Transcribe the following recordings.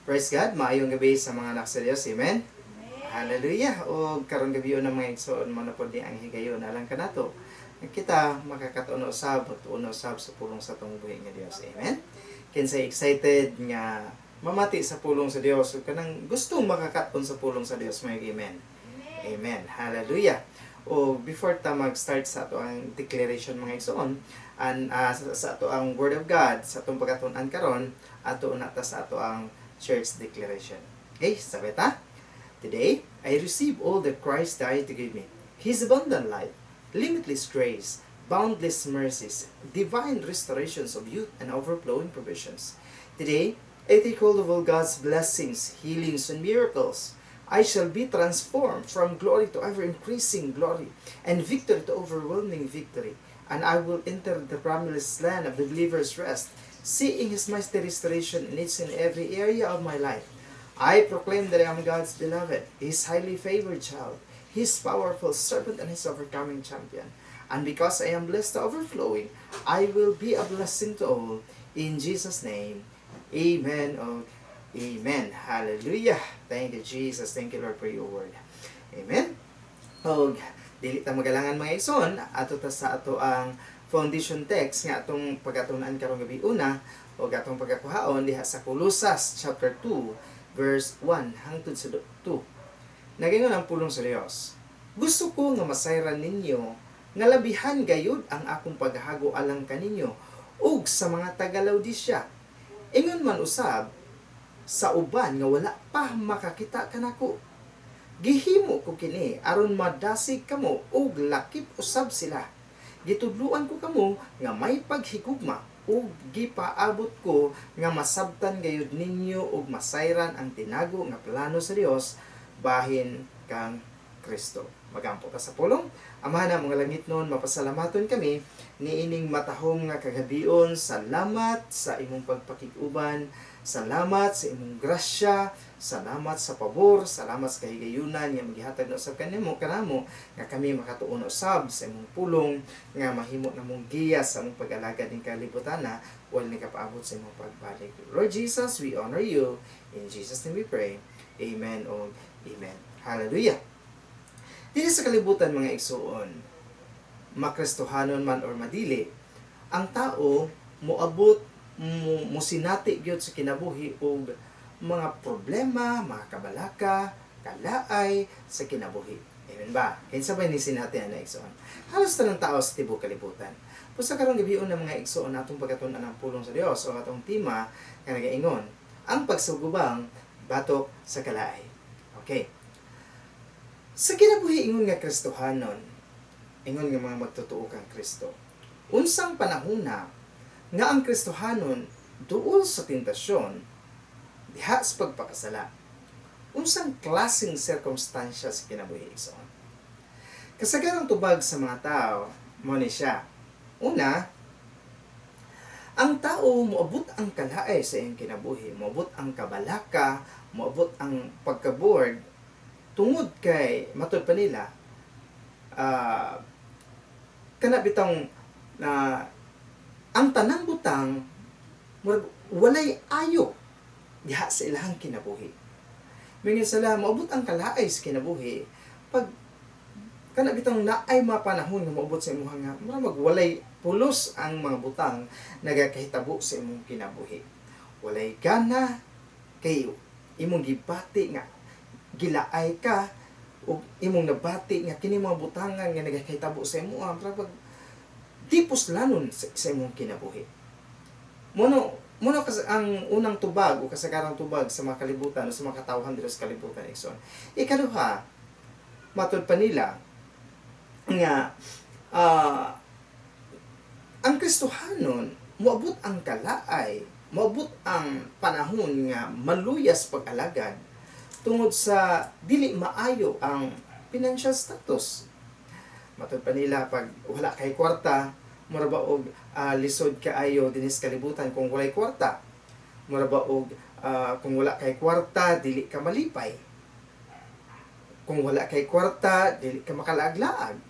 Praise God, maayong gabi sa mga anak sa Diyos. Amen? Hallelujah. O karon gabi ng mga igsoon mo na po di ang higayon. Alang ka na to. Kita makakatuno usab at uno usab sa pulong sa tong buhi nga Dios. Amen? Kinsay excited nga mamati sa pulong sa Dios ug kanang gustong makakaton sa pulong sa Dios. May amen. Amen. Hallelujah. O before ta mag-start sa ato ang declaration mga igsoon, sa ato ang Word of God, sa atong pagkatun-an karon, ato na ta sa ato ang church declaration. Okay, sabi ta? Today, I receive all that Christ died to give me. His abundant life, limitless grace, boundless mercies, divine restorations of youth, and overflowing provisions. Today, I take hold of all God's blessings, healings, and miracles. I shall be transformed from glory to ever-increasing glory, and victory to overwhelming victory. And I will enter the promised land of the believer's rest, seeing His mighty restoration in each and every area of my life. I proclaim that I am God's beloved, His highly favored child, His powerful servant, and His overcoming champion. And because I am blessed to overflowing, I will be a blessing to all. In Jesus' name, Amen. Oh, Amen. Hallelujah. Thank you, Jesus. Thank you, Lord, for your word. Amen. Og dili ta magalangan mga igsoon, ato ta sa ato ang foundation text nga atong pagatunan karong gabi una o atong pagkakuhaon diha sa Colossus chapter 2 verse 1 hangtod sa 2. Nagingon ang pulong sa Dios. Gusto ko nga masayran ninyo nga labihan gayud ang akong paghahago alang kaninyo ug sa mga taga-Laodicea. Ingon man usab sa uban nga wala pa makakita kanako. Gihimo ko kini aron madasig kamo ug lakip usab sila. Gitudluan ko kamo nga may paghigugma ug gipaabot ko nga masabtan gayud ninyo ug masayran ang tinago nga plano sa Dios bahin kang Kristo. Magampo ta sa pulong. Amahan na mga langit noon, mapasalamaton kami niining matahong nga kagabion. Salamat sa imong pagpakiguban. Salamat sa imong grasya. Salamat sa pabor. Salamat sa kahigayunan nga magihatag na usab kanimo kanamo nga kami makatuon usab sa imong pulong nga mahimo na mong giya sa imong pag-alagad ning kalibutan na wala ni kapaabot sa imong pagbalik. Lord Jesus, we honor you. In Jesus' name we pray. Amen o amen. Hallelujah. Dili sa kalibutan mga igsoon, makristohanon man or madili, ang tao moabot mosinati gyud sa kinabuhi og mga problema, mga kabalaka, kalaay sa kinabuhi. Amen ba? Kinsa ba ni sinati ana igsoon? Halos tanang tao sa tibuok kalibutan. Pusa karong gabion ng mga igsoon atong pagkatun-an ang pulong sa Dios o atong tema nga nagaingon, ang pagsugubang batok sa kalaay. Okay. Sa kinabuhi ingon nga Kristohanon, ingon nga mga magtotoo kang Kristo. Unsang panahona nga ang Kristohanon duol sa tentasyon diha sa pagpakasala. Unsang klaseng sirkumstansya sa kinabuhi igsoon. Kasagarang tubag sa mga tao mo ni siya. Una, ang tao moabot ang kalaay sa iyang kinabuhi, moabot ang kabalaka, moabot ang pagka-bored tungod kay matud pa nila kana bitang ang tanang butang walay ayo diha sa ilahang kinabuhi. Mingin sala maabot ang kalaay sa kinabuhi pag kana bitang naay mapanahon nga maabot sa imong nga magwalay pulos ang mga butang nagakahitabo sa imong kinabuhi. Walay gana kay imong gibati nga gilaay ka o imong nabati nga kini mga butangan nga nagakahitabo sa imo pag tipos lanon sa imong kinabuhi. Mono ang unang tubag o kasagarang tubag sa mga kalibutan o sa mga katawhan dito sa kalibutan igsoon. Ikaduha, matud pa nila nga ang Kristohanon moabot ang kalaay, moabot ang panahon nga maluyas pag-alagad tungod sa dili maayo ang financial status. Matud pa nila pag wala kay kwarta, mura ba og lisod kaayo dinis kalibutan kung walay kwarta. Mura ba og kung wala kay kwarta dili ka malipay. Kung wala kay kwarta dili ka makalaag-laag.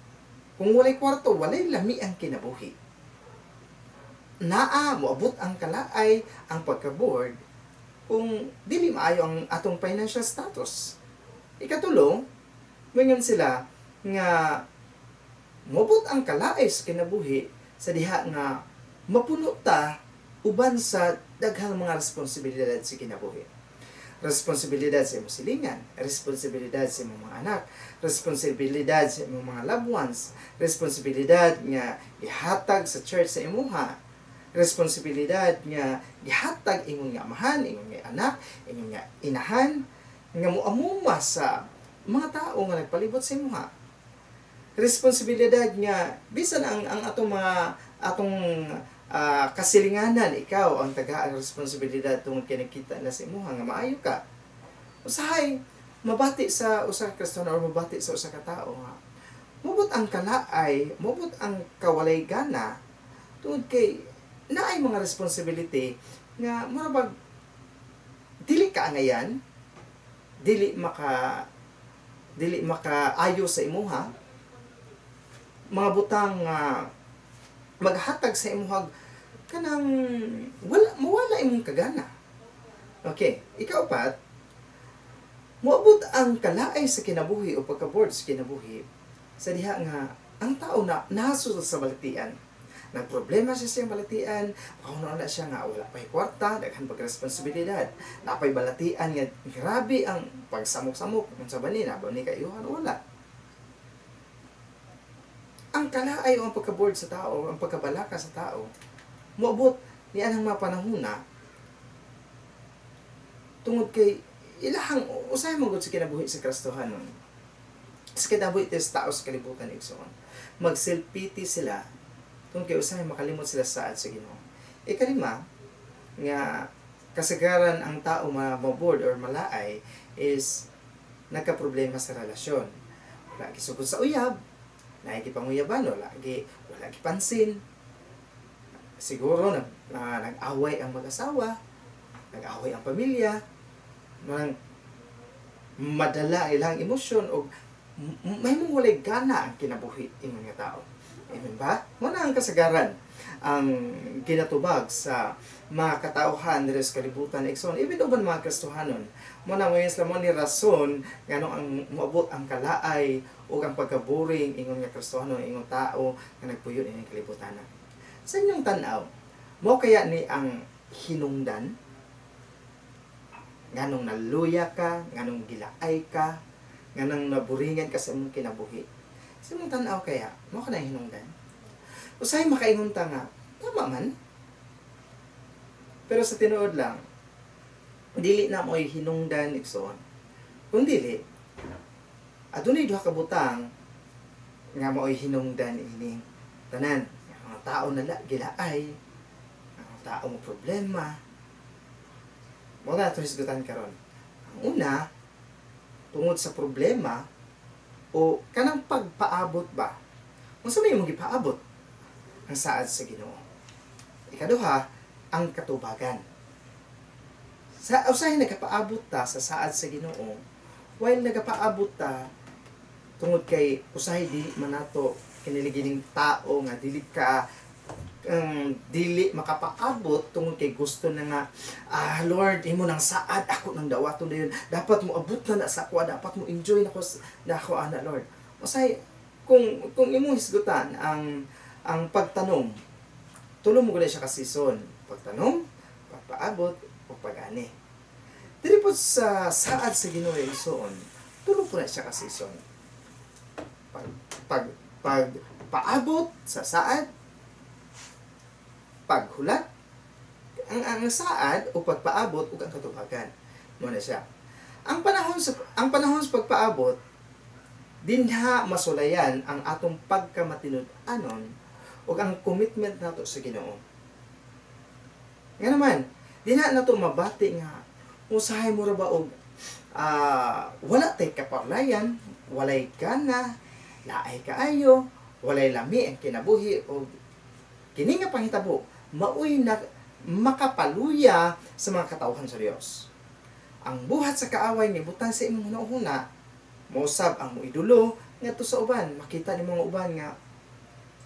Kung walay kwarto walay lami ang kinabuhi. Naa moabot ang kalaay, ang pagka-bored kung dili maayo ang atong financial status. Ikatulo, mingon sila nga mobot ang kalaay sa kinabuhi sa diha nga mapuno ta uban sa daghang mga responsibilidad sa kinabuhi. Responsibilidad sa imong silingan, responsibilidad sa imong mga anak, responsibilidad sa imong mga loved ones, responsibilidad nga ihatag sa church sa imuha, responsibilidad nga gihatag imong nga amahan, imong nga anak, imong nga inahan, nga muamuma sa mga tao nga nagpalibot sa imuha. Responsibilidad nga bisan ang atong kasilinganan, ikaw ang tagaan responsibilidad tungod kay nakita na sa imuha nga maayo ka. Usahay mabati sa usa ka Kristiyano o mabati sa usa ka tawo nga mubot ang kalaay, mubot ang kawalay gana tungod kay naay mga responsibility nga murabag dili kaangayan, dili makaayo sa imuha, mga butang maghatag sa imuhag kanang mawala imong kagana. Okay, ikaupat, moabot ang kalaay sa kinabuhi o pagka-board sa kinabuhi sa diha nga ang tao na nasul sa balatian. Nagproblema siya sa balatian, pauno na siya nga wala pa'y kwarta, daghan pag-responsibilidad. Napay balatian nga grabe ang pagsamok-samok sa banina, ba ni kayuhan wala. Ang kalaay o ang pagka-board sa tao, ang pagkabalaka sa tao, moabot niya ang mga panahuna tungod kay ilahang usay mong sa kinabuhi sa Kristohanon. Sa kinabuhi sa tao sa kalibutan igsoon. Mag-self-pity sila tungod kay usay makalimot sila saad sa Ginoo. Ikalima nga kasagaran ang tao ma-board or malaay is nagka-problema sa relasyon. Wala gisugod sa uyab, nakikipanguyaban, wala gipansin. Siguro nag-away ang mag-asawa, nag-away ang pamilya, madala ilang emosyon o may mong walay gana ang kinabuhi ng mga tao. Amen ba? Muna ang kasagaran ang ginatubag sa mga katauhan nila sa kalibutan igsoon, even uban mga Kristohanon. Muna mo yung mo ni rason ngano ang moabot ang kalaay o ang pagkaburing ingon nga Kristohanon, ingon tao nga nagpuyo ining kalibutan. Sa inyong tanaw, mo kaya ni ang hinungdan nganong naluya ka, nganong gilaay ka, nganong naburingan ka sa imong kinabuhi. Sa imong tanaw kaya, mo ka na hinungdan. Usahay makaingon ta nga, tama man. Pero sa tinuod lang, dili na mo'y hinungdan igsoon. Kung dili, adunay duha ka butang nga mo'y hinungdan ining tanan. Ang tao na gilaay, ang tao mo problema. Wala ito hisgutan karon. Ang una, tungod sa problema o kanang pagpaabot ba? Kung sa may mong gipaabot ang saad sa Ginoo. Ikaduha, ang katubagan. Sa usahay nagapaabot ta sa saad sa Ginoo, while nagapaabot ta tungod kay usahay dili man nato kinilig tao nga dili makapaabot tungod kay gusto na nga Lord imo nang saad ako nang dawaton dayon dapat mo abot na sa ako dapat mo enjoy na ako ana Lord. Usahay kung imo hisgutan ang pagtanom, tulo mo gud siya ka season, pagtanom, pagpaabot o pag-ani. Dili po sa saad sa Ginoo igsoon, tulo po na siya ka season. Pagpaabot sa saad, paghulat, ang saad o pagpaabot ug ang katubagan. Mo na siya. Ang panahon sa pagpaabot dinha masulayan ang atong pagkamatinud-anon ug ang commitment nato sa Ginoo. Nga naman, dinha nato mabati nga usahay mo ra ba og wala tay kaparlayan, walay gana, laay kaayo, walay lami ang kinabuhi o kini nga panghitabo maoy na makapaluya sa mga katawhan sa Dios. Ang buhat sa kaaway ni butang sa imong hunahuna, mausab ang muidulo ngadto sa uban, makita ni mga uban nga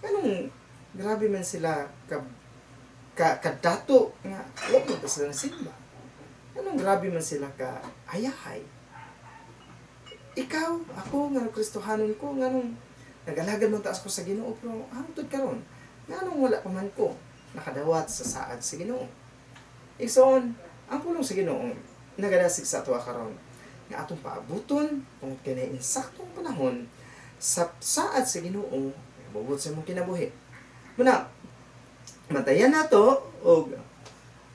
anong grabe man sila kadato nga wa mo sila simba. Anong grabe man sila ka ayahay. Ikaw, ako, nga Kristohanon ko, nga nung nag-alagad man taas ko sa Ginoo, pero hangtod karon, nga nung wala pa man ko, nakadawat sa saad sa Ginoo. Igsoon, ang pulong sa Ginoo, nagadasig sa ato karon nga atong paabuton, kung kini insaktong panahon, sa saad sa Ginoo, mabot sa mong kinabuhi. Muna, matayan nato, o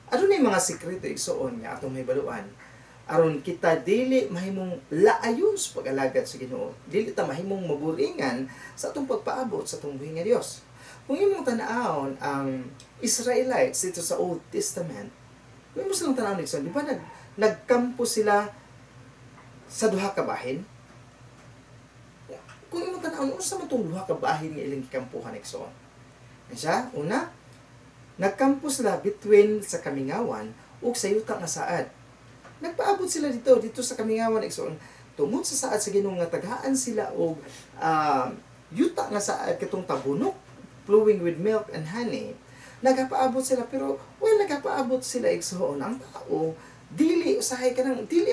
ano na yung mga sikreto igsoon nga atong may baluan, aron kita dili mahimong laayon sa pag-alagad sa Ginoo, dili ta mahimong maburingan sa atong pagpaabot sa atong buhi nga Dios. Kung imong tan-awon ang Israelites dito sa Old Testament, kung imong silang tan-awon igsoon, di ba nagkampo sila sa duha ka bahin? Kung imong tan-awon, unsa man tong duha ka bahin nga ilang gikampuhan igsoon? Siya, una, nagkampo sila between sa Kamingawan ug sa yuta nga saad. Nagpaabot sila dito sa Kamingawan igsoon, tungod sa saad sa Ginoo nga taghaan sila og yuta nga saad katong tabunok, flowing with milk and honey. Nagapaabot sila, pero nagapaabot sila igsoon, ang tao dili usahay kanang dili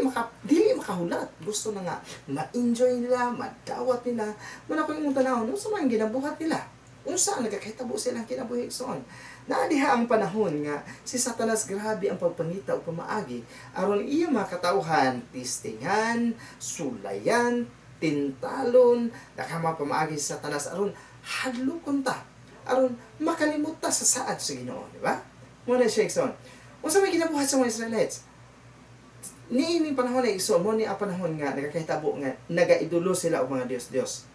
makahulat, gusto na nga ma-enjoy nila, madawat nila. Muna ko yung tanawon, unsa man ginabuhat nila, unsa nagakahitabo silang kinabuhi igsoon. Naadiha ang panahon nga si Satanas grabe ang pagpangita o pamaagi aron iya makatawhan, tistingan, sulayan, tintalon, nakama pamaagi si Satanas aron hadlokon ta, aron makalimot ta sa saad sa Ginoo, di ba? Muna siya igsoon. Unsa may ginabuhat sa mga Israelites? Niini panahon na igsoon mo ni ang panahon nga nagakahitabo nga nagaidolo sila og mga Dios-Dios.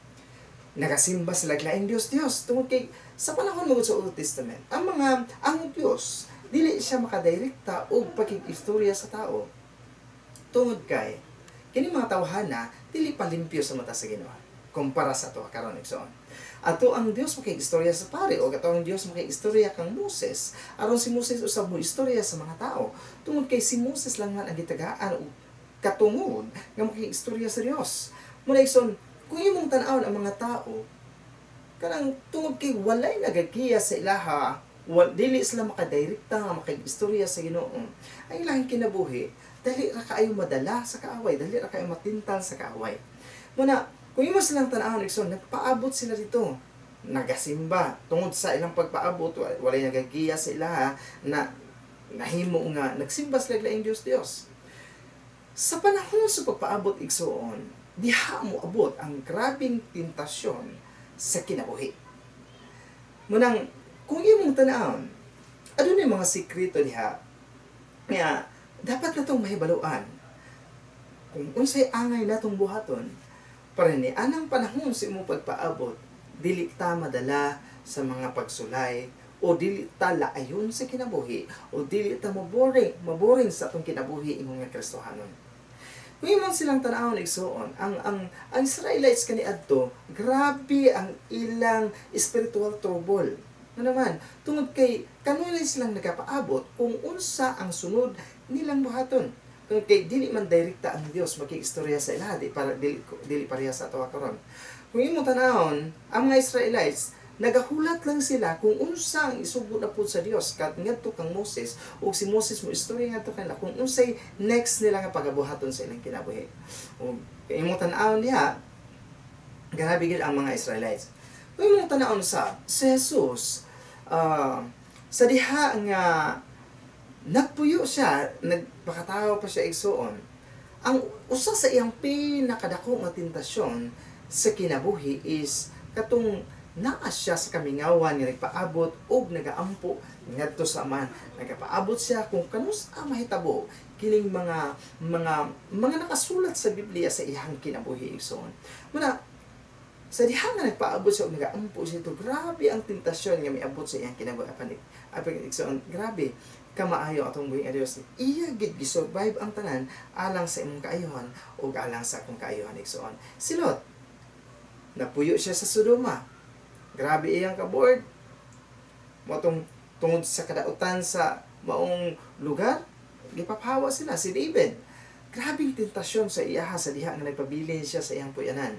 Nagasimba sila laing Dios-Dios tungod kay sa panahon mo sa Old Testament, ang Dios dili siya makadirekta og pakig-istorya sa tao. Tungod kay kini mga tawhana dili palimpyo sa mata sa Ginoo kumpara sa ato karon igsoon. Ato ang Dios makig-istorya sa pare o ato ang Dios makig-istorya kang Moses. Aron si Moses usab mo istorya sa mga tao. Tungod kay si Moses lang man ang gitagaan og katungod nga makig-istorya sa Dios. Muna igsoon, kung imong tan-awon ang mga tao, kanang tungod kay walay nagagiya sa ilaha, dili sila makadirekta nga makig-istorya sa Ginoo, ang ilahing kinabuhi, dali ra kaayo madala sa kaaway, dali ra kaayo matintal sa kaaway. Muna, kung imo silang tan-awon igsoon, nagpaabot sila dito, nagasimba, tungod sa ilang pagpaabot, walay nagagiya sa ilaha, na nahimo nga, nagsimba sila laing Dios-Dios. Sa panahon sa pagpaabot igsoon, diha mo abot ang grabing tentasyon sa kinabuhi. Munang, kung imong tanawon, ano na yung mga sikreto diha, kaya dapat na itong mahibaluan. Kung unsay angay natong buhaton, para ni anang panahon sa imong pagpaabot, dili ta madala sa mga pagsulay, o dili ta laayon sa kinabuhi, o dili ta maboring sa atong kinabuhi imong nga Kristohanon. Kung imong silang tanawon igsoon, ang Israelites kaniadto, grabe ang ilang spiritual trouble. Ano naman, tungod kay kanunay silang nagapaabot kung unsa ang sunod nilang buhaton. Tungod kay dili man direkta ang Dios makig-istorya sa ilaha, dili pareha sa ato karon. Kung imong tanawon, ang mga Israelites nagahulat lang sila kung unsa ang isugod na pud sa Dios kat ngadto kang Moses ug si Moses mo istorya ngadto kanila kung unsay next nila nga pagabuhaton sa ilang kinabuhi. Ug imong tan-awon diha, grabe gid ang mga Israelites. Kung imong tan-awon sa si Jesus, sa diha nga nagpuyo siya, nagpakatawo pa siya igsoon. Ang usa sa iyang pinakadako nga tentasyon sa kinabuhi is katong naa siya sa Kamingawan nga nagpaabot og nagaampo ngadto sa Ama. Nagapaabot siya kung kanusa mahitabo kining mga nakasulat sa Biblia sa iyang kinabuhi igsoon. Muna sa diha nga nagpaabot siya og nagaampo siya ito, grabe ang tentasyon nga miabot sa iyang kinabuhi apan igsoon. Grabe kamaayo atong buhing Dios. Iya gid gisurvive ang tanan alang sa imong kaayohan ug alang sa akong kaayohan igsoon. Si Lot, napuyo siya sa Sodoma. Grabe iyang kaboard. Matong tungod sa kadautan sa maong lugar, gipapahawa sila. Si David, grabing tentasyon sa iyaha sa diha nga nagpabilin siya sa iyang puyanan.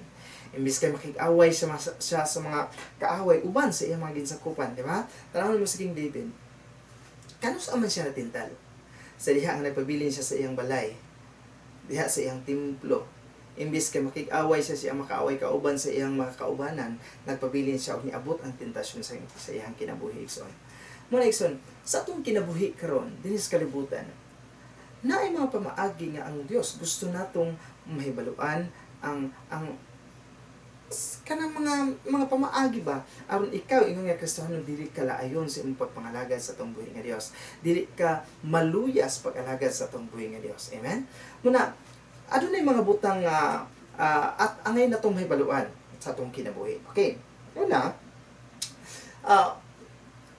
Imbis kay makig-away siya sa mga kaaway uban sa iyang mga ginsakupan, di ba? Tanawon mo si King David. Kanus man siya natintal. sa diha nga nagpabilin siya sa iyang balay, diha sa iyang templo. Imbis kay makig-away siya makaaway kauban sa iyang mga kaubanan, nagpabilin siya og niabot ang tentasyon sa iyang kinabuhi igsoon. Muna igsoon, sa atong kinabuhi karon dinhi sa kalibutan, naay mga pamaagi nga ang Dios gusto natong mahibaluan ang kanang mga pamaagi ba aron ikaw ingon nga Kristohanon dili ka laayon sa imong pagpangalagad sa atong buhi nga Dios, dili ka maluyas pag-alagad sa atong buhi nga Dios. Amen. Muna adunay mga butang at angay natong mahibaluan sa atong kinabuhi. Okay. Una,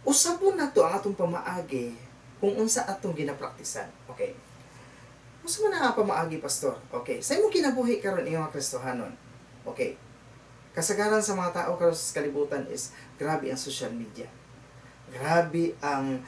usabon nato ang atong pamaagi kung unsa atong ginapraktisan. Okay. Unsa man ang pamaagi, pastor? Okay. Sa imong kinabuhi karon ing mga Kristohanon. Okay. Kasagaran sa mga tao karon sa kalibutan is grabe ang social media. Grabe ang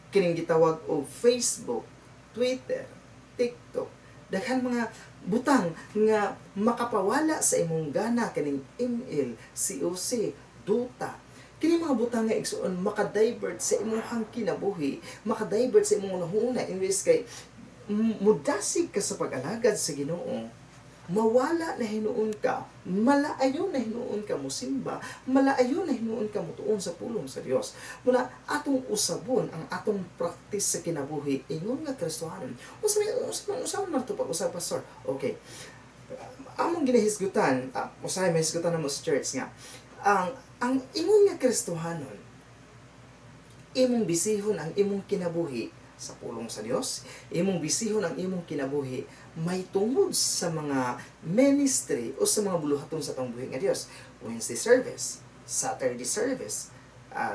kining gitawag og Facebook, Twitter, TikTok. Daghan mga butang nga makapawala sa imong gana kaning email, COC, duta. Kini mga butang nga igsoon makadivert sa imong kinabuhi, makadivert sa imong hunahuna imbes kay mudasig ka sa pag-alagad sa Ginoo. Mawala na hinuon ka, malaayon na hinuon ka musimba, malaayon na hinuon ka mutuon sa pulong sa Dios. Muna atong usabon ang atong practice sa kinabuhi ingon nga Kristohanon. Usaman man ito pag-usap, pastor. Okay. Among ginahisgutan, usahay may hisgutan na mo sa church nga, ang ingon nga Kristohanon, imong bisihon ang imong kinabuhi sa pulong sa Dios, imong bisihon ang imong kinabuhi may tungod sa mga ministry o sa mga buluhaton sa atong buhi nga Dios. Wednesday service, Saturday service,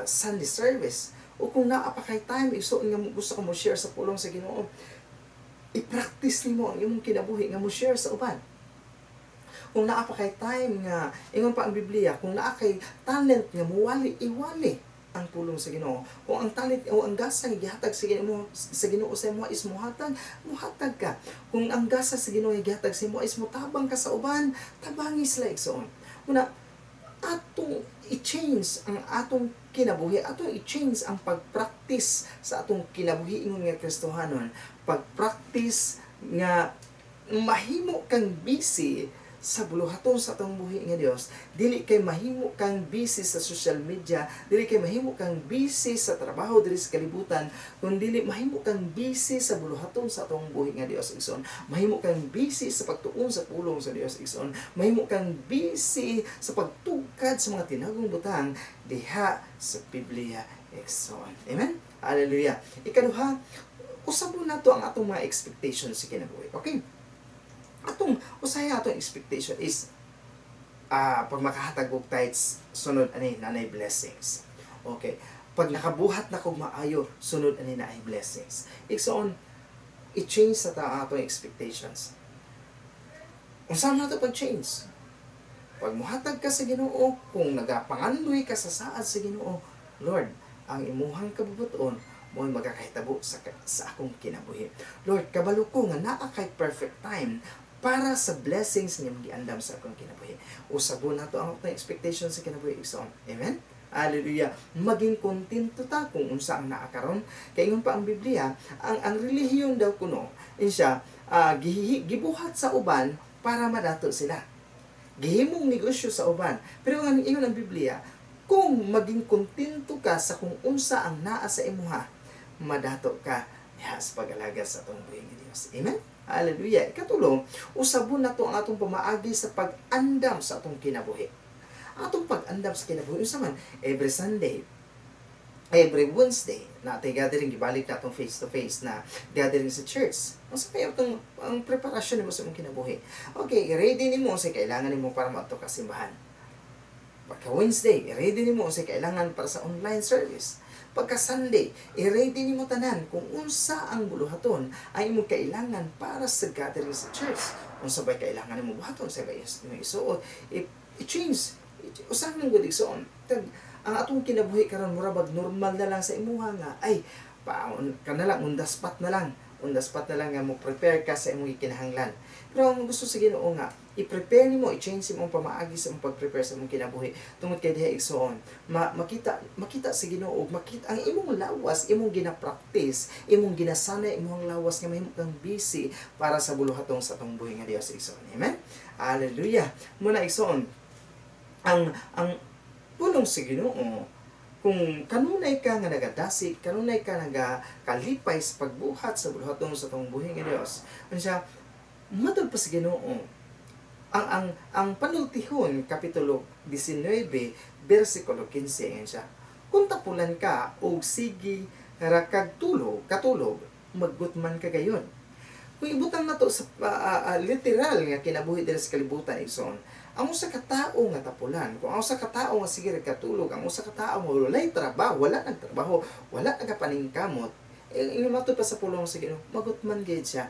Sunday service, o kung naa pa kay time igsoon nga gusto ka mo share sa pulong sa Ginoo, i-practice nimo ang imong kinabuhi nga mo share sa uban. Kung naa pa kay time nga ingon pa ang Biblia, kung naa kay talent nga muwali iwali ang pulong sa Ginoo. Kung ang talent o ang gasa nga gihatag sa Ginoo sa imo is muhatag ka. Kung ang gasa sa Ginoo gihatag sa imo is mutabang ka sa uban, tabangi sila igsoon. Muna atong i-change ang atong kinabuhi, atong i-change ang pag-practice sa atong kinabuhi ingon nga Kristohanon, pag-practice nga mahimo kang busy sa buluhaton sa atong buhi nga Dios, dili kay mahimo kang busy sa social media, dili kay mahimo kang busy sa trabaho diri sa kalibutan, kundi dili mahimo kang busy sa buluhaton sa atong buhi nga Dios igsoon. Mahimo kang busy sa pagtuon sa pulong sa Dios igsoon. Mahimo kang busy sa pagtugkad sa mga tinagong butang diha sa Biblia igsoon. Amen. Hallelujah. Ikaduha, usabon nato ang atong mga expectations sa kinabuhi. Okay? Atong expectation is pag makahatag og tithes, sunod ani nanay blessings. Okay. Pag nakabuhat na kog maayo, sunod ani na ay blessings. Igsoon, i-change sa atong expectations. Unsa man nato pag-change? Pag muhatag ka sa Ginoo, kung nagapangandoy ka sa saad sa Ginoo, Lord, ang imuhang kabubuton mo'y magakahitabo sa akong kinabuhi. Lord, kabalo ko nga naa kay perfect time para sa blessings niyang giandam sa akong kinabuhi. Usabon nato ang atong expectations sa kinabuhi igsoon. Amen. Hallelujah. Maging kontento ta kung unsa ang naa karon. Kay ingon pa ang Biblia, ang relihiyon daw kuno, insya gibuhat sa uban para madato sila. Gihimong negosyo sa uban. Pero ang ingon ang Biblia, kung maging kontento ka sa kung unsa ang naa sa imuha, madato ka sa pag-alaga sa atong buhi nga Dios. Amen. Hallelujah. Ikatulo, usabon nato ang atong pamaagi sa pag-andam sa atong kinabuhi. Atong pag-andam sa kinabuhi, unsa man, every Sunday, every Wednesday, natay gathering, gibalik na atong face-to-face na gathering sa church. Unsa pa yung ang preparasyon nimo sa imong kinabuhi? Okay, ready nimo sa kailangan nimo para maadto ka simbahan. Pagka Wednesday, ready nimo sa kailangan para sa online service. Pagka Sunday, i-ready nimo tanan kung unsa ang buluhaton ay imong kailangan para sa gathering sa church. Unsa bay kailangan nimo buhaton sa imong isuot, i-change. Usa man gud igsoon. Ang atong kinabuhi karon murabag normal na lang sa imuha nga ay paon ka na lang, undaspat na lang. On the spot na lang nga mo prepare ka sa imong gikinahanglan. Pero ang gusto sa Ginoo nga, i-prepare nimo, i-change imong pamaagi sa imong pag-prepare sa imong kinabuhi tungod kay diha igsoon. Makita sa Ginoo, makita ang imong lawas, imong gina-practice, imong ginasanay imong lawas nga mahimo kang busy para sa buluhaton sa atong buhi nga Dios igsoon. Amen. Hallelujah. Muna igsoon, ang pulong sa Ginoo, kung kanunay ka nga nagadasig, kanunay ka nagakalipay sa pagbuhat sa buluhaton sa atong buhi nga Dios, unya matod pa sa Ginoo, ang panultihon kapitulo 19 bersikulo 15 ngayon siya, kung tapulan ka og sige ra katulog maggutman ka gayon. Kung ibutang nato sa literal nga kinabuhi diri sa kalibutan igsoon, ang usa ka tawo nga tapulan, kung ang usa ka tawo nga sige ra katulog, ang usa ka tawo nga walay trabaho, wala nagtrabaho, wala nagapaningkamot, ingon matod pa sa pulong sa Ginoo, magutman gid siya.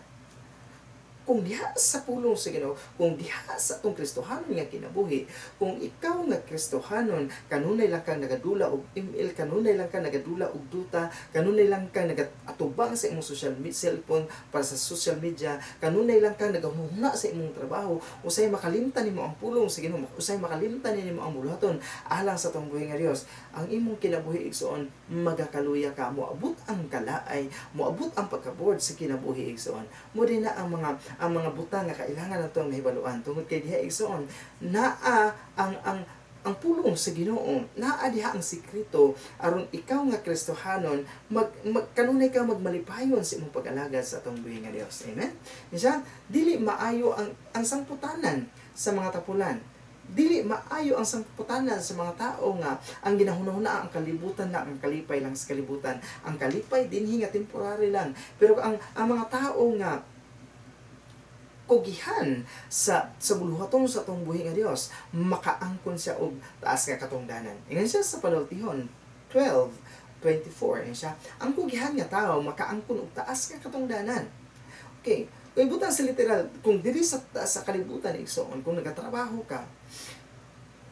Kung diha sa pulong sa Ginoo, kung diha sa atong Kristohanon nga kinabuhi, kung ikaw nga Kristohanon, kanunay lang kang nagadula og email, kanunay lang kang nagadula og duta, kanunay lang kang nagatubang sa imong cellphone para sa social media, kanunay lang kang nagahuna sa imong trabaho, usay makalimtan nimo ang pulong sa Ginoo, usay makalimtan nimo ang buluhaton alang sa atong buhi nga Dios, ang imong kinabuhi igsoon magakaluya ka, moabot ang kalaay, moabot ang pagkaboard sa kinabuhi igsoon. Mo din na ang mga butang nga kailangan natong mahibaluan tungod kay diha igsoon naa ang pulong sa Ginoo, naa diha ang sikreto aron ikaw nga Kristohanon kanunay ka magmalipayon sa imong pag-alagad sa atong buhi nga Dios. Amen. Diyan dili maayo ang sangputanan sa mga tapulan. Dili maayo ang sangputanan sa mga tao nga ang ginahuna-huna ang kalibutan na ang kalipay lang sa kalibutan. Ang kalipay dinhi nga temporary lang. Pero ang mga tao nga kugihan sa buluhaton sa atong buhi nga Dios, makaangkon siya og taas nga katungdanan. Ingon siya sa panultihon 12:24 siya, ang kugihan nga tao makaangkon og taas nga katungdanan. Okay, kung ibutang sa literal, kung diri sa kalibutan igsoon, kung nagatrabaho ka,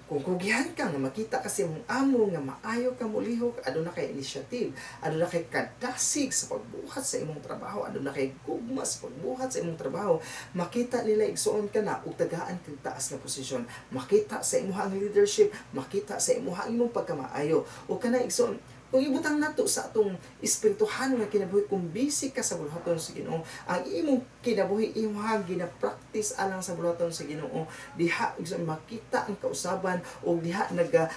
kung kugihan ka nga makita kasi mong amo nga maayo ka mulihok, aduna kay initiative, aduna kay kadasig sa pagbuhat sa imong trabaho, aduna kay gugma sa pagbuhat sa imong trabaho, makita nila igsoon ka na ug tagaan kag taas nga posisyon, makita sa imong leadership, makita sa imong pagkamaayo, o kana igsoon. Kung ibutang nato sa atong espirituhan nga kinabuhi, kung busy ka sa buluhaton sa Ginoo, ang imong kinabuhi imong gina-practice alang sa buluhaton sa Ginoo, diha makita ang kausaban o diha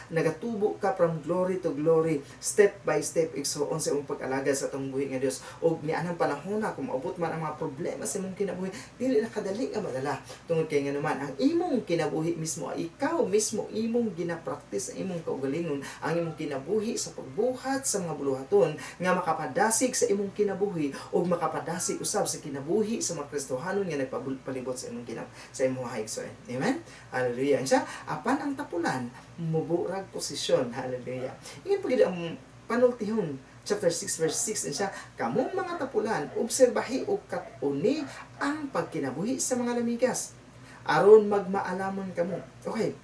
nagatubo ka from glory to glory, step by step igsoon sa imong pag-alagad sa atong buhi nga Dios. Og nianang panahon na kung maabot man ang mga problema sa imong kinabuhi, dili na kadali nga madala. Tungod kay nga naman ang imong kinabuhi mismo, ikaw mismo imong gina-practice ang imong kaugalingon, ang imong kinabuhi sa pagbuhat sa mga buluhaton nga makapadasig sa imong kinabuhi o makapadasig usab sa kinabuhi sa mga Kristohanon nga nagpalibot sa imong sa imong haigsoon. Amen. Hallelujah. Siya apan ang tapulan muburag posisyon. Hallelujah. Ingon pagid ang panultihon chapter 6 verse 6 siya, kamong mga tapulan obserbahi og kat-uni ang pagkinabuhi sa mga lamigas aron magmaalamon kamo. Okay.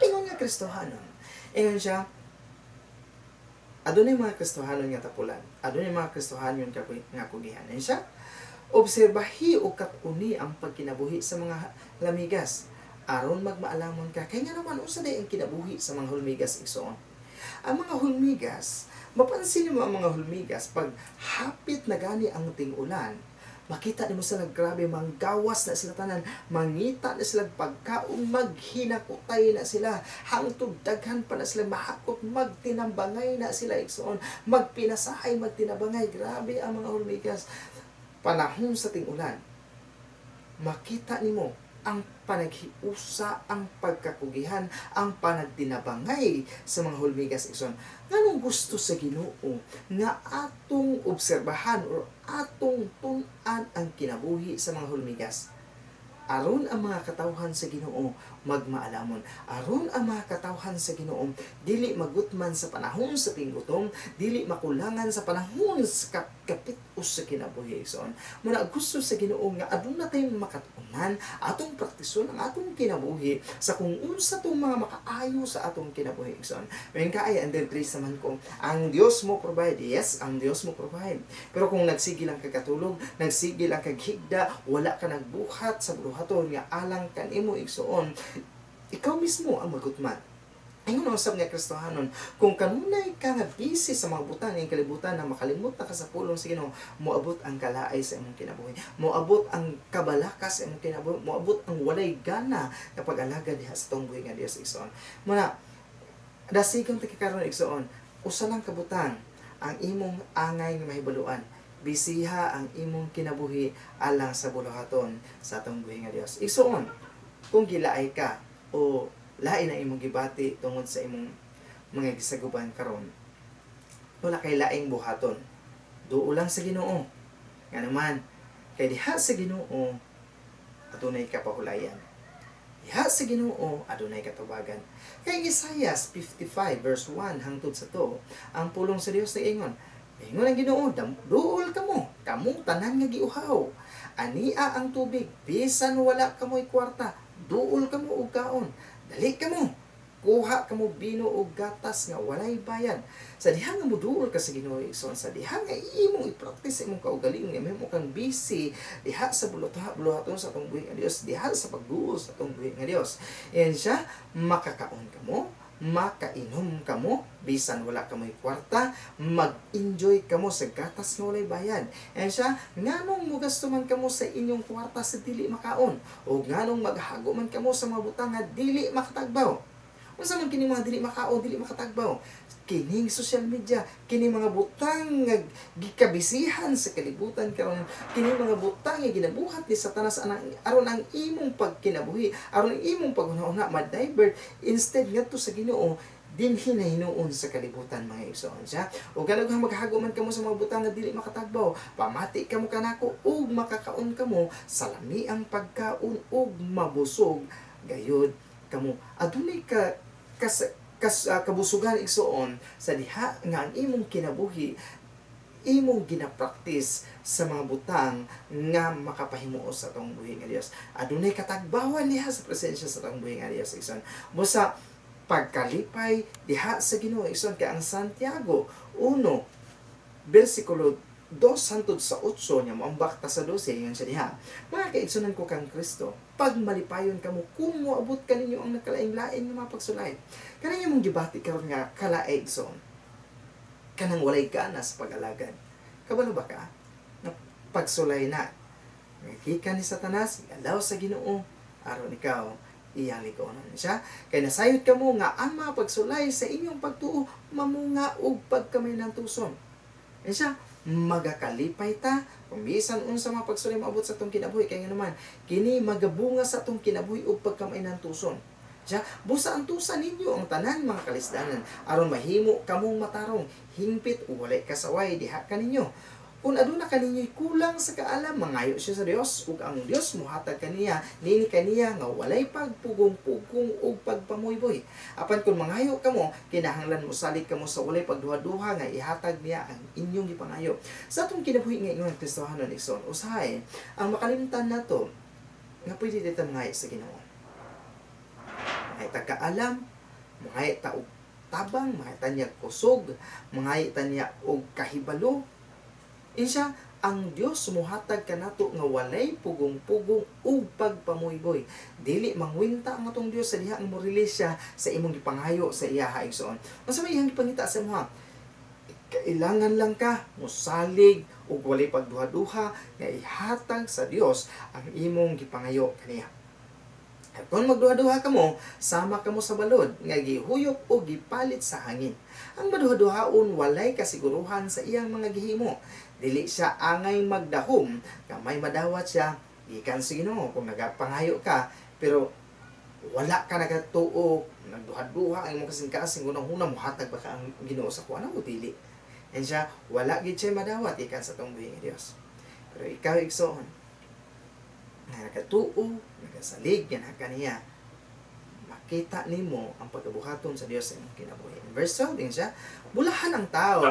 Ingon nga Kristohanon. Ingon siya, adunay mga Kristohanon nga tapulan, adunay mga Kristohanon nga kugihan. Ayun siya, obserbahi o kat-uni ang pagkinabuhi sa mga lamigas aron magmaalamon ka. Kaya nga naman, usa day ang kinabuhi sa mga hulmigas igsoon. Ang mga hulmigas, mapansin mo ang mga hulmigas, pag hapit na gani ang ting-ulan, makita nimo sila grabe, manggawas na sila tanan, mangita na sila pagkaon, maghinakutay na sila, hangtod daghan pa na sila mahakot, magtinambangay na sila igsoon, magpinasahay, magtinabangay. Grabe ang mga hulmigas. Panahon sa ting-ulan, makita nimo ang panaghiusa, ang pagkakugihan, ang panagtinabangay sa mga hulmigas igsoon. Nganong gusto sa Ginoo nga atong obserbahan o atong tun-an ang kinabuhi sa mga hulmigas? aron ang mga katawhan sa Ginoo magmaalamon. Aron ang mga katawhan sa Ginoo dili magutman sa panahon sa tinggutom, dili makulangan sa panahon sa kapit-us sa kinabuhi igsoon. Muna gusto sa Ginoo nga aduna tayong makatunan atong praktison ang atong kinabuhi sa kung unsa tong mga makaayo sa atong kinabuhi igsoon. Mayon kaay and then please naman ko, ang Dios mo provide. Yes, ang Dios mo provide. Pero kung nagsigil ang kagkatulog, nagsigil ang kaghigda, wala ka nagbuhat sa buhaton nga alang kanimo igsoon, ikaw mismo ang magutman. Ayun ang usab nga Kristohanon, kung kanunay ka nga busy sa mga butan ng kalibutan na makalimot na ka sa pulong sa Ginoo, moabot ang kalaay sa imong kinabuhi, moabot ang kabalakas sa imong kinabuhi, moabot ang walay gana nga pag-alaga diha sa tong buhi nga Dios igsoon. Muna dasigang tikikaron igsoon, usa lang kabutan ang imong angay nga mahibaluan. Bisiha ang imong kinabuhi alang sa buluhaton sa atong buhi nga Dios igsoon. Kung gilaay ka o lain ang imong gibati tungod sa imong mga gisaguban karon, wala kay laing buhaton, duo lang sa Ginoo. Nga naman kay diha sa Ginoo adunay kapahulayan, diha sa Ginoo adunay katubagan. Kay Isaias 55 verse 1 hangtod sa 2, ang pulong sa Dios ingon, ingon ang Ginoo, duol kamo, kamong tanan nga giuhaw, ania ang tubig, bisan wala kamoy kwarta, duol kamo og kaon, dali kamo, kuha kamo bino o gatas nga walay bayad. Sa diha nga moduol ka sa Ginoo igsoon, sa diha nga imong i-practice imong kaugalingon nga mahimo kang busy diha sa buluhaton sa atong buhi nga Dios, diha sa pagduol sa atong buhi nga Dios. Yan siya, makakaon kamo, makainom kamo, bisan wala kamoy kwarta, mag-enjoy kamo sa gatas nga walay bayad. And siya, nganong mugasto man kamo sa inyong kwarta sa dili makaon, o nganong maghago man kamo sa mga butang nga dili makatagbaw. Unsa man kini mga dili makaon, dili makatagbaw? Kining social media, kining mga butang nga gikabisihan sa kalibutan karon, kining mga butang nga ginabuhat ni Satanas aron ang imong pagkinabuhi, aron ang imong paghuna-una ma-divert instead ngadto sa Ginoo din hinahinuon sa kalibutan mga igsoon siya. O ganaghang maghago man kamo sa mga butang nga dili makatagbaw, pamati kamo kanako ug makakaon kamo sa lamiang pagkaon ug mabusog gayud kamo. Adunay kabusugan igsoon sa diha nga ang imong kinabuhi imong ginapraktis sa mga butang nga makapahimuos sa atong buhi nga Dios. Adunay katagbawan diha sa presensya sa atong buhi nga Dios igsoon. Busa pagkalipay diha sa Ginoo igsoon, kay ang Santiago 1 bersikulo 2 hangtod sa 8 niya moambak ta sa 12 ingon siya diha, mga kaigsunan ko kang Kristo, pag malipayon kamo kung moabot kaninyo ang nakalain-lain nga mga pagsulay. Kanang imong gibati karon nga kalaig igsoon, kanang walay gana sa pag-alagad. Kabalo ba ka? Na pagsulay na gikan ni Satanas, alaw sa Ginoo aron ikaw iyang likonon siya. Kay nasayod kamo nga ang mga pagsulay sa inyong pagtuo mamunga og pagkamay ng tuson. And siya, magakalipay ta kung bisan unsa mga pagsulay maabot sa atong kinabuhi, kay nga naman kini magabunga sa atong kinabuhi og pagkamay ng tuson. Siya, busa ang tusan ninyo ang tanan mga kalisdanan aron mahimo kamong matarong, hingpit o walay kasaway diha kaninyo. Kung aduna kaninyo'y kulang sa kaalam, mangayo siya sa Dios, ug ang Dios mohatag kaniya, nini kaniya nga walay pagpugong-pugong ug pagpamuyboy. Apan kung mangayo kamo, kinahanglan mo salig kamo sa walay pagduha-duha nga ihatag niya ang inyong gipangayo. Sa atong kinabuhi nga ingon Kristohanon igsoon, usahay ang makalimtan nato nga pwede dito mangayo sa Ginoo. Mangayo ta kaalam, mangayo ta og tabang, mangayo ta niya kusog, mangayo ta niya og kahibalo. Insya, ang Dios muhatag kanato nga walay pugong-pugong ug pagpamuyboy. Dili mangwinta ang atong Dios sa diha ang mo-release siya sa imong gipangayo sa iyaha igsoon. Unsa may iyang gipangita sa imo? Kailangan lang ka mosalig ug walay pagduha-duha nga ihatag sa Dios ang imong gipangayo kaniya. At kung magduha-duha kamo, sama kamo sa balod nga gihuyop o gipalit sa hangin. Ang maduha-duhaon walay kasiguruhan sa iyang mga gihimo. Dili siya angay magdahom nga may madawat siya gikan sa Ginoo. Kung nagapangayo ka pero wala ka nagatuo, nagduha-duha ang imong kasing-kasing unang-una mohatag ba ka ang Ginoo sa kuha na o dili. And siya wala gid siya madawat ikan sa tong buhi nga Dios. Pero ikaw igsoon, nga nagatuo, nagasalig yan kaniya, makita nimo ang pagkabuhaton sa Dios sa imong kinabuhi. In verse 12 din siya, bulahan ang tao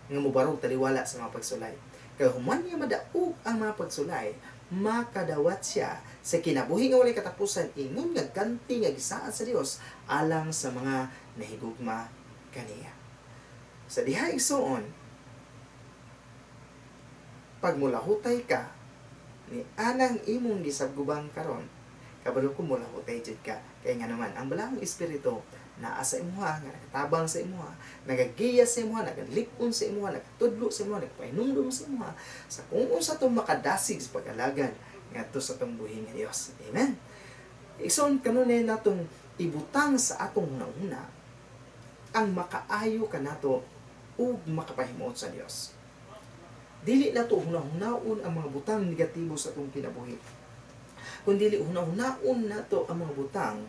nga mobarog taliwala sa mga pagsulay. Kaya human niya madaog ang mga pagsulay, makadawat siya sa kinabuhi nga walay katapusan, ingon nga ganti nga gisaan sa Dios alang sa mga nahigugma kaniya. Sa diha igsoon, pag mulahutay ka, ni anang imong gisabgubang karon, kabalo ko mulahutay jud ka. Kaya nga naman, ang balahong espiritu naa sa imuha, nga nakatabang sa imuha, nagagiya sa imuha, nagalipon sa imuha, nagatudlo sa imuha, nagpainumdum sa imuha, sa kung unsa itong makadasig sa pag-alagad nga to sa itong buhi nga Dios. Amen? Igsoon kanunay natong ibutang sa atong hunahuna ang makaayo ka nato ug makapahimuot sa Dios. Dili na to hunahunaon ang mga butang negatibo sa atong kinabuhi. Kundi dili hunahunaon na to ang mga butang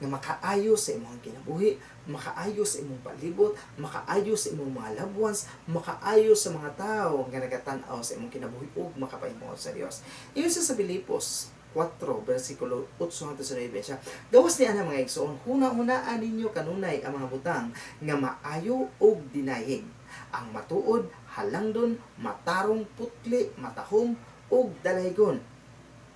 nga makaayo sa imong kinabuhi, makaayo sa imong palibot, makaayo sa imong mga loved ones, makaayo sa mga tao nga nagatan-aw sa imong kinabuhi ug makapahimuot sa Dios. Iyon sa Filipos 4, versikulo 8 hangtod sa 9 siya. Gawas ni ana mga igsoon, huna-hunaan ninyo kanunay ang mga butang nga maayo ug dinayeg. Ang matuod, halangdon, matarong, putli, matahom, ug dalaygon.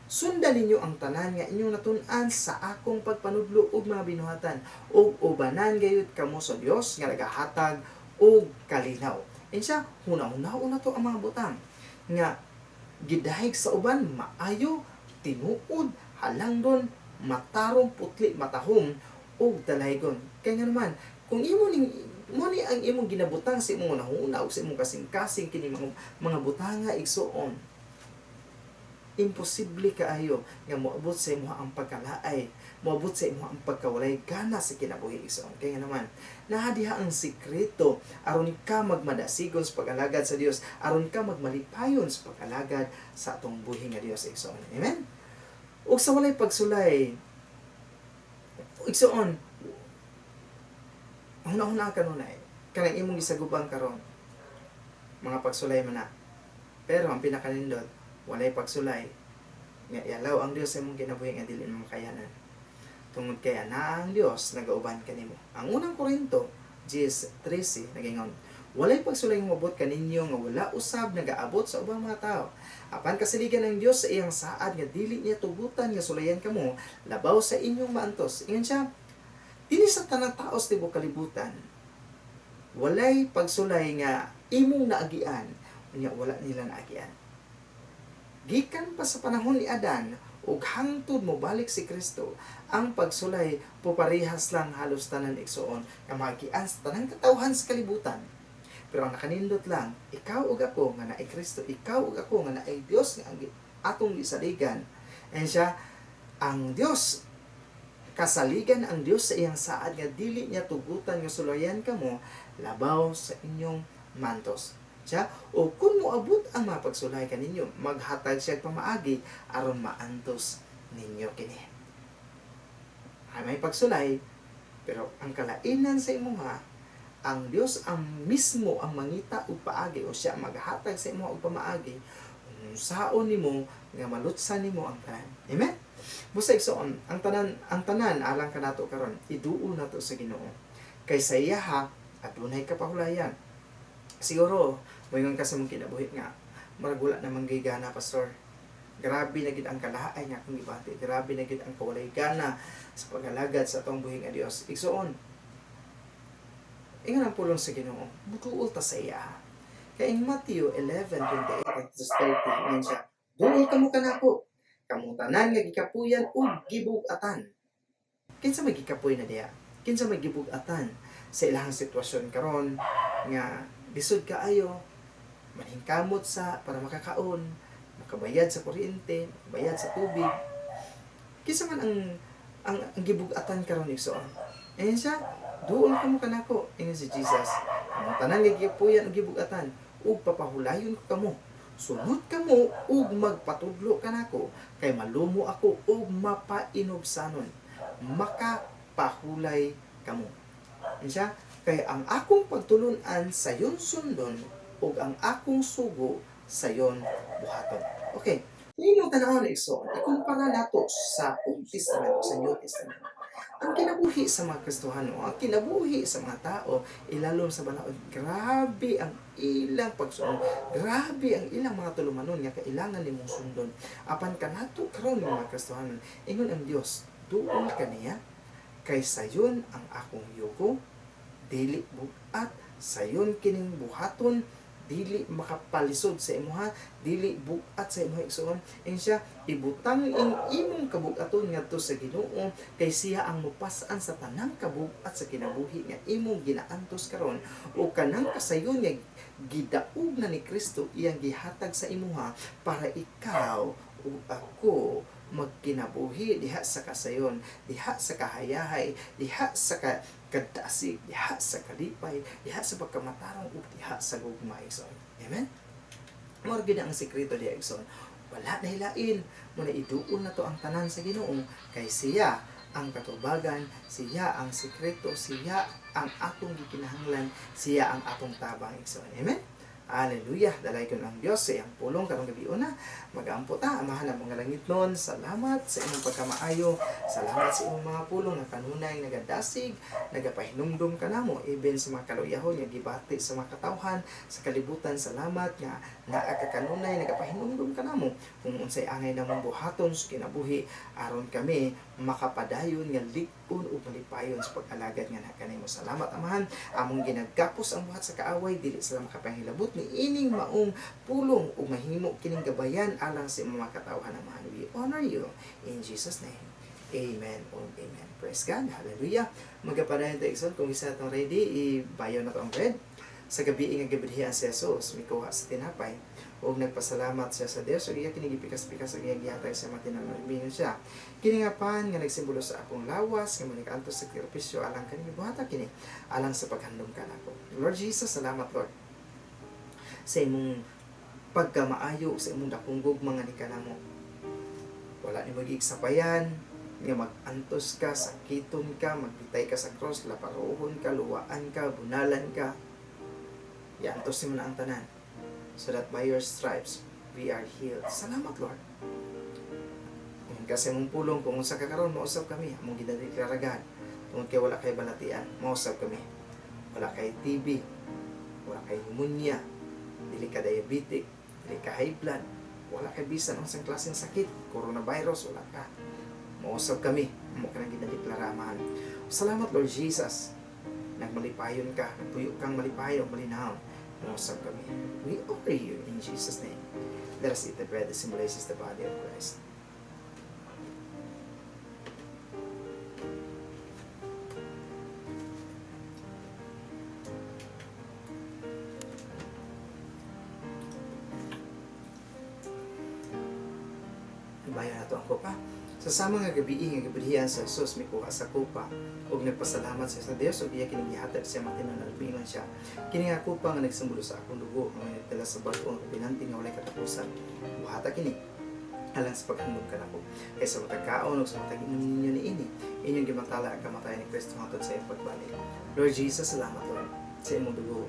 Sundan ninyo ang tanan nga inyong natun-an sa akong pagpanudlo ug mga binuhatan, ug ubanan gayud kamo sa Dios nga nagahatag og kalinaw. Insya, huna-hunaon na to ang mga butang nga gidahig sa uban, maayo, tinuod, halangdon, matarong, putli, matahom, ug dalaygon. Kaya nga naman, kung imo ning mo ni ang imong ginabutang sa imong nahuna o sa imong kasing-kasing kini mga butanga igsoon, imposible kaayo nga moabot sa imo ang pagkalaay, moabot sa imo ang pagkawalay gana sa kinabuhi igsoon. Kaya naman, naa diha ang sikreto aron ka magmadasigon sa pag-alagad sa Dios, aron ka magmalipayon sa pag-alagad sa atong buhi nga Dios igsoon. Amen. Ug sa walay pagsulay igsoon, huna-huna kanunay kanang imong gisagubang karon mga pagsulay man na, pero ang pinakanindot walay pagsulay nga ialaw ang Dios sa imong kinabuhi nga dili mo makayanan tungod kay ana ang Dios nagauban kanimo. Ang unang Korinto 10:13 nagingon, walay pagsulay nga moabot kaninyo nga wala usab nagaabot sa ubang mga tao, apan kasiligan ng Dios sa iyang saad nga dili niya tugutan nga sulayan kamo labaw sa inyong maantos. Ingon siya, dili sa tanang tao sa tibuok kalibutan walay pagsulay nga imong naagian, unya wala nila naagian. Gikan pa sa panahon ni Adan ug hangtod mo balik si Kristo, ang pagsulay puparehas lang halos tanan igsoon nga maagian sa tanang katawhan sa kalibutan. Pero ang nakanindot lang, ikaw ug ako nga naay Kristo, ikaw ug ako nga naay Dios nga atong gisaligan. And siya, ang Dios kasaligan ang Dios sa iyang saad nga dili niya tugutan nga sulayan kamo labaw sa inyong mantos. Siya, o kung moabot ang mga pagsulay kaninyo, maghatag siya pamaagi aron maantos ninyo kini. Ay may pagsulay, pero ang kalainan sa imuha, ang Dios ang mismo ang mangita og paagi o siya maghatag sa imuha og pamaagi saon nimo nga malutsan nimo ang tanan. Amen. Busa igsoon, ang tanan alang kanato karon iduol nato sa Ginoo. Kay sa iya ha adunay kapahulayan. Siguro moingon ka sa mong kinabuhi nga marag wala na manggigana pastor. Grabe na gid ang kalahay nga akong gibati. Grabe na gid ang kawalay gana sa pag-alagad sa atong buhi nga Dios. Igsoon, ingon ang pulong sa Ginoo, butuol ta sa iya. Kaya in Matthew 11:28-30 ingon siya, duol kamo kanako, kamo tanan nga gikapuyan ug gibug-atan. Kinsa may gikapuy na diha? Kinsa may gibug-atan sa ilahang sitwasyon karon nga lisod kaayo, maningkamot sa para makakaon, makabayad sa kuryente, makabayad sa tubig. Kinsa man ang gibug-atan karon igsoon. Ayan siya, duol kamo kanako, ingon si Jesus. Kamo tanan nga gikapuyan ug gibug-atan, ug papahulayon ko kamo. Sunod kamo ug magpatudlo kanako, kay malumo ako ug mapainobsanon. Makapahulay kamo. Insya, kay ang akong pagtulunan sayon sundon ug ang akong sugo sayon buhaton. Okay, imong tanawon na igsoon, ikumpara nato sa Old Testament o sa New Testament. Ang kinabuhi sa mga Kristohano, ang kinabuhi sa mga tao, ilalom sa balaod, grabe ang ilang pagsunod, grabe ang ilang mga tulumanon nga kailangan nimong sundon. Apan kanato karon mga Kristohano, ingon ang Dios, duol kaniya, kay sayon ang akong yugo, dili bugat, sayon kining buhaton, dili makapalisod sa imuha, dili bugat sa imuha igsoon. Ing siya ibutang ing imong kabugaton ngadto sa Ginoo, kay siya ang mupas-an sa tanang kabugat sa kinabuhi nga imong ginaantos karon, o kanang kasayon nga gidaog na ni Kristo iyang gihatag sa imuha para ikaw o ako magkinabuhi diha sa kasayon, diha sa kahayahay, diha sa kadasig, diha sa kalipay, diha sa pagkamatarong, ug diha sa gugma igsoon. Amen? Mao gyud ang sekreto diha igsoon. Wala na hilain, muna iduol na to ang tanan sa Ginoo, kay siya ang katubagan, siya ang sekreto, siya ang atong gikinahanglan, siya ang atong tabang igsoon. Amen? Hallelujah! Dalay ko ng Diyos sa iyang pulong karong gabi una. Mag-aampo ta, amahan ang mga langit nun. Salamat sa imong pagkamaayo. Salamat sa imong mga pulong na kanunay nagadasig, nagapahinumdum ka namo, even sa mga kaluyahon nga gibati sa mga katawhan, sa kalibutan. Salamat nga naakakanunay, nagapahinumdum ka namo. Kung unsay angay namong buhaton sa kinabuhi, aron kami makapadayon nga ligon o malipayon sa pag-alagad nga kanimo. Salamat amahan, among ginagkapos ang buhat sa kaaway, dili sila makapahilabot ni ining maong pulong o mahimo kining gabayan alang sa imong mga katawhan amahan. We honor you in Jesus name. Amen o amen. Praise God. Hallelujah. Magapadayon tayo igsoon, kung isa itong ready, ibayaw na ito ang bread. Sa gabi nga gabidihan si Jesus, may kuha sa tinapay, o nagpasalamat siya sa Dios, o iya kinigipikas-pikas, o iya gihatag sa matinanong siya. Kiningapan nga nagsimbolo sa akong lawas, nga manikaantos sa sakripisyo, alang kaning buhata kini, alang sa paghandom ka nako. Lord Jesus, salamat Lord, sa imong pagkamaayo, sa imong dakong gugma nga ni kanamo. Wala ni magigsapayan, nga mag-antos ka, sakiton ka, magbitay ka sa cross, laparohon ka, luwaan ka, bunalan ka. Iantos mo na ang tanan, so that by your stripes we are healed. Salamat Lord. Kasi mong pulong, kung sa kakaroon, mausap kami, among ginadiklaragad. Tungkol kay wala kay balatian, mausap kami. Wala kay TB, wala kay pneumonia, dili ka diabetic, dili ka high blood, wala kay bisan ang klaseng sakit, coronavirus, wala ka. Mausap kami, mo ka nang ginadiklaramahan. Salamat Lord Jesus. Nagmalipayon ka, nagpuyo kang malipayon, malinaw. Mausap kami. We honor you in Jesus' name. Let us eat the bread that symbolizes the body of Christ. Ibayan na ito ang kupa. Sa sama nga gabi nga gabidihan sa Jesus, may kuha sa kupa, ug nagpasalamat siya sa Dios, ug iya kining gihatag siya matinanalbingan siya. Kini nga kupa nga nagsimbolo sa akong dugo, nga nagdala sa bato ang binanti nga walay katapusan. Buhata kini alang sa paghandom ka nako. Kay sa matagkaon ug sa matag-inom ninyo ni ini, inyong gimantala ang kamatayon ni Kristo hangtod sa iyang pagbalik. Lord Jesus, salamat Lord sa imong dugo.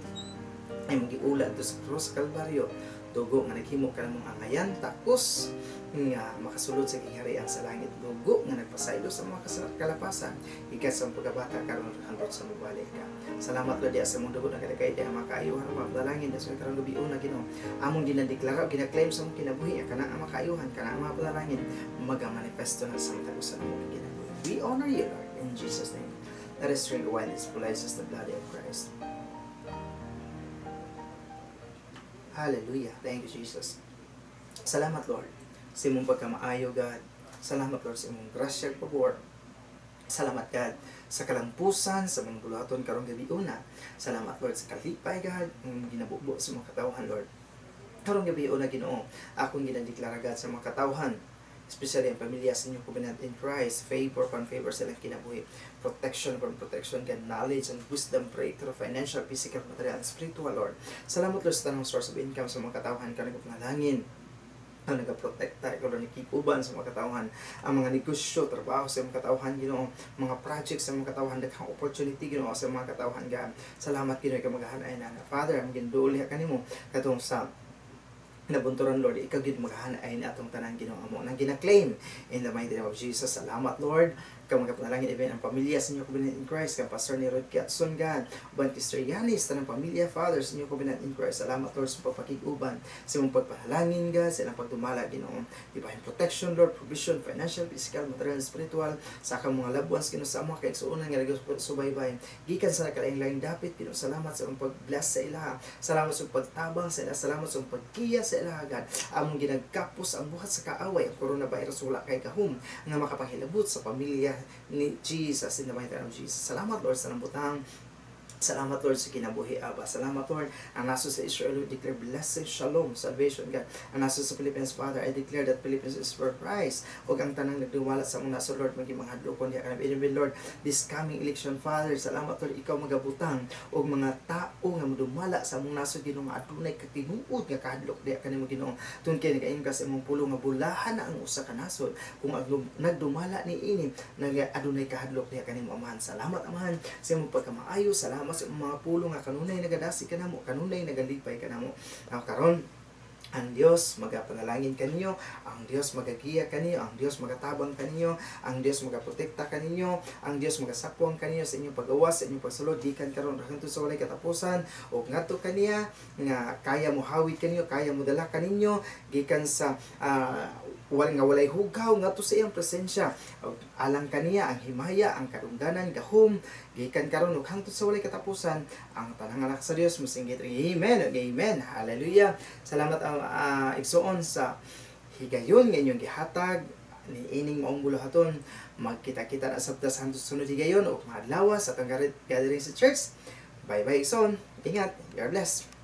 Ay mong giulat to sa cross sa Kalbaryo, dugo nga naghimo ka namong angayan, takos nga makasulod sa giharian sa langit, dugo nga nagpasaylo sa mga kalapasan, ikat sa pagkabata karon hangtod sa magbalik ka. Salamat Lord sa mong dugo na kadagay di makayuhan ang mapdalangin sa karong gabi una Ginoo. Among ginadeklara o ginaklaim sa mong kinabuhi kana ang makayuhan, kana ang mapdalangin magamanifesto na sa tagusan mo kinabuhi. We honor you Lord in Jesus name. Let us drink the wine that symbolizes the blood of Christ. Hallelujah. Thank you Jesus. Salamat Lord sa imong pagkamaayo, God. Salamat Lord sa imong grasya ug pabor. Salamat God sa kalampusan sa mga bulaton karong gabi una. Salamat Lord sa kalipay, God, ang ginabubo sa mga katawhan, Lord. Karong gabi una Ginoo, akong ginadeklara God sa mga katawhan, especially ang pamilya sa inyong covenant in Christ, favor upon favor sa ilang kinabuhi, protection upon protection, God, knowledge and wisdom, breakthrough, financial, physical, material, and spiritual, Lord. Salamat Lord sa tanong source of income sa mga katawhan ka nagpanalangin, ang nagaprotekta, ikaw na nakikuban sa mga katawhan, ang mga negosyo, trabaho sa mga katawhan, Ginoo, mga projects sa mga katawhan, daghang opportunity, Ginoo, sa mga katawhan, God. Salamat, Ginoo, ka maghahanay na. Father, ang ginduuli ka nimo katong sa nabunturan, Lord, ikaw gid maghahanay atong tanan Ginoo amo nang gina-claim in the mighty name of Jesus. Salamat, Lord. Ikaw magapanalangin even ang pamilya sa inyo covenant in Christ, kang Pastor ni Rod Kiatson God, uban kay Sister Yanis, tanang pamilya, Father, sa inyo covenant in Christ. Salamat, Lord, sa pagpakig-uban, sa imong pagpahalangin, God, sa ilang pagdumala, Ginoo. Divine protection, Lord, provision, financial, physical, material, spiritual, sa akang mga loved ones, Ginoo, sa mga kaigsuonan nga nagsubaybay. Gikan sa nakalain-laing dapit, Ginoo, salamat sa imong pag-bless sa ilaha. Salamat sa pagtabang sa ilaha. Salamat sa pagkiya sa ilaha, God. Among ginagkapos ang buhat sa kaaway, ang coronavirus wala kay kahum nga makapahilabot sa pamilya ni Jesus in the mighty name of Jesus. Salamat, Lord, sa nambutang. Salamat, Lord, sa kinabuhi, Aba. Salamat, Lord. Ang naso sa Israel, we declare blessing, shalom, salvation, God. Ang naso sa Philippines, Father, I declare that Philippines is for Christ. Huwag ang tanang nagduwala sa mga naso, Lord, maging mga hadlokon. Anyway, Lord, this coming election, Father, salamat, Lord, ikaw magabutang o mga tao nga madumala sa mga naso, Ginoo, nga adunay katinuod nga kahadlok diya kanimo, Ginoo. Tun kay nagayon ka sa imong pulo nga bulahan na ang usa ka nasod. Kung nagdumala ni ini, adunay kahadlok diya kanimo, Amahan. Salamat, Amahan, sa imong pagkamaayo. Salamat sa mga pulo nga kanunay nagadasi ka namo, kanunay nagalipay ka namo. Karon ang Dios magapanalangin kaninyo, ang Dios magagiya kaninyo, ang Dios magatabang kaninyo, ang Dios magaprotekta kaninyo, ang Dios magasapuan kaninyo sa inyong pag-awas, sa inyong pagsulod gikan karon hangtod sa walay katapusan, ug ngadto kaniya nga kaya mo hawid kaninyo, kaya mo dala kaninyo gikan sa walay hugaw ngadto sa iyang presensya. Alang kaniya ang himaya, ang kadungganan, gahom gikan karon ug hangtod sa walay katapusan. Ang tanang anak sa Dios mosinggit. Amen. Amen. Hallelujah. Salamat ang igsuon sa higayon nga inyong gihatag ni ining maong buluhaton. Magkita-kita na sabta sa hangtod sunod higayon ug maadlaw sa atong gathering sa church. Bye bye igsoon. Ingat. God bless.